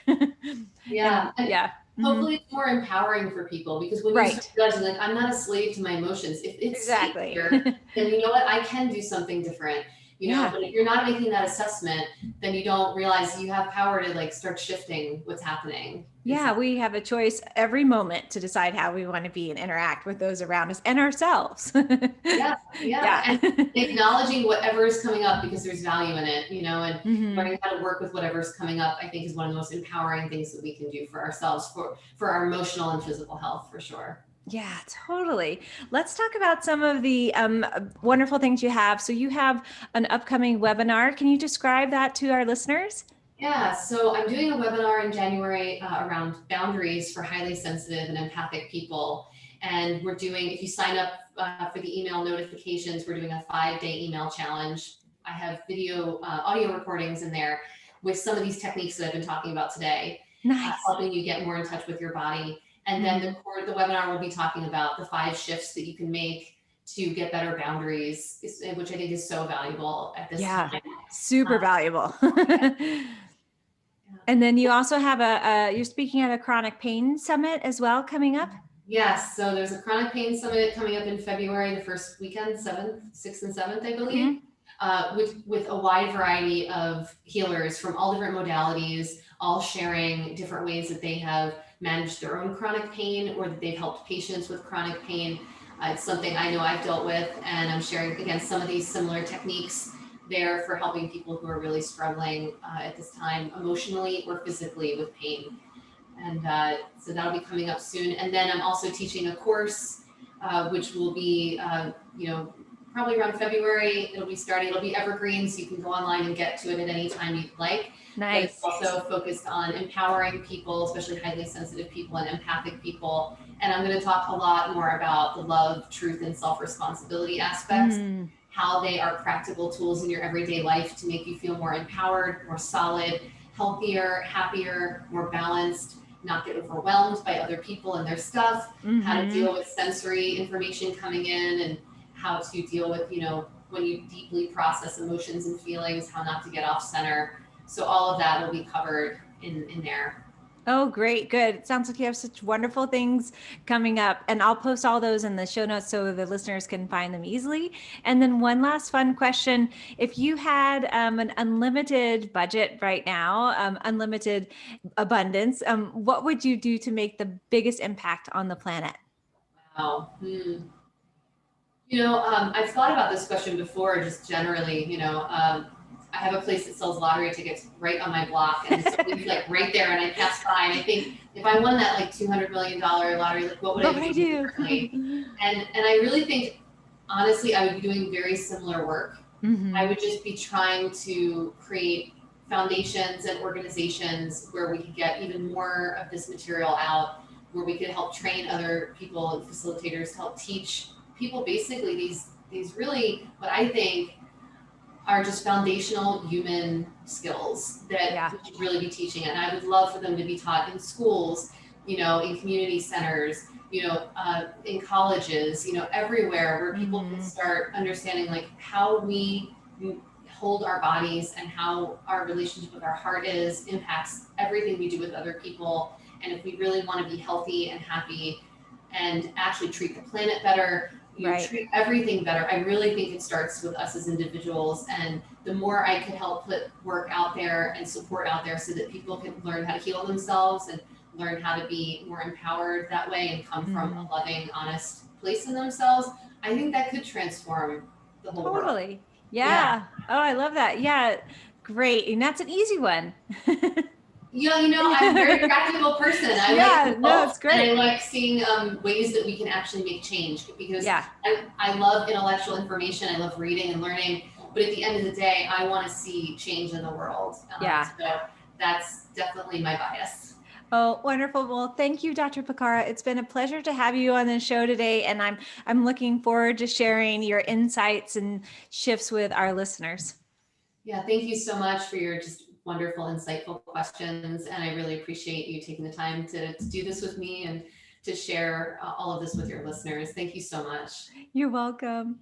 Yeah. And yeah. Mm-hmm. Hopefully it's more empowering for people, because when you start Right. realizing, like, I'm not a slave to my emotions. If it's safe Exactly. here, then you know what? I can do something different. Yeah. But if you're not making that assessment, then you don't realize you have power to like start shifting what's happening Yeah, inside. we have a choice every moment to decide how we want to be and interact with those around us and ourselves. Yeah, yeah. Yeah. And acknowledging whatever is coming up because there's value in it, and Hmm. learning how to work with whatever's coming up, I think, is one of the most empowering things that we can do for ourselves, for our emotional and physical health, for sure. Yeah, totally. Let's talk about some of the wonderful things you have. So you have an upcoming webinar. Can you describe that to our listeners? Yeah, so I'm doing a webinar in January around boundaries for highly sensitive and empathic people. And if you sign up for the email notifications, we're doing a 5-day email challenge. I have audio recordings in there with some of these techniques that I've been talking about today, Nice. helping you get more in touch with your body. And then Mhm. the webinar will be talking about the 5 shifts that you can make to get better boundaries, which I think is so valuable at this Yeah, time. super Um, valuable. yeah. And then you also have you're speaking at a chronic pain summit as well coming up. Yes, so there's a chronic pain summit coming up in February, the first weekend, 6th and 7th, I believe, Mhm. with a wide variety of healers from all different modalities, all sharing different ways that they have managed their own chronic pain, or that they've helped patients with chronic pain. It's something I know I've dealt with, and I'm sharing, again, some of these similar techniques there for helping people who are really struggling at this time, emotionally or physically with pain. And so that'll be coming up soon. And then I'm also teaching a course, which will be, probably around February. It'll be starting. It'll be evergreen, so you can go online and get to it at any time you'd like. But it's Nice. also focused on empowering people, especially highly sensitive people and empathic people. And I'm going to talk a lot more about the love, truth, and self-responsibility aspects, Mm, how they are practical tools in your everyday life to make you feel more empowered, more solid, healthier, happier, more balanced, not get overwhelmed by other people and their stuff, how to mm-hmm. deal with sensory information coming in, and how to deal with, when you deeply process emotions and feelings, how not to get off center. So all of that will be covered in there. Oh, great. Good. It sounds like you have such wonderful things coming up. And I'll post all those in the show notes so the listeners can find them easily. And then one last fun question. If you had an unlimited budget right now, unlimited abundance, what would you do to make the biggest impact on the planet? Wow. I've thought about this question before, just generally. I have a place that sells lottery tickets right on my block, and it's always like right there. And I pass by, and I think if I won that like $200 million lottery, like what would I What would be I doing do? differently? And I really think, honestly, I would be doing very similar work. I Hmm. would just be trying to create foundations and organizations where we could get even more of this material out, where we could help train other people and facilitators to help teach people basically these really what I think are just foundational human skills that Yeah. we should really be teaching. And I would love for them to be taught in schools, in community centers, in colleges, everywhere where people can Hmm. start understanding like how we hold our bodies and how our relationship with our heart is impacts everything we do with other people. And if we really want to be healthy and happy and actually treat the planet better, Right. treat everything better. I really think it starts with us as individuals. And the more I could help put work out there and support out there so that people can learn how to heal themselves and learn how to be more empowered that way and come from Hmm. a loving, honest place in themselves, I think that could transform the whole world. Totally. Yeah. Yeah. Oh, I love that. Yeah. Great. And that's an easy one. I'm a very practical person. I like Yeah. No, results it's and I great. like seeing ways that we can actually make change because Yeah. I love intellectual information. I love reading and learning. But at the end of the day, I want to see change in the world. Yeah. So that's definitely my bias. Oh, wonderful. Well, thank you, Dr. Picara. It's been a pleasure to have you on the show today, and I'm looking forward to sharing your insights and shifts with our listeners. Yeah, thank you so much for your just wonderful, insightful questions. And I really appreciate you taking the time to do this with me and to share all of this with your listeners. Thank you so much. You're welcome.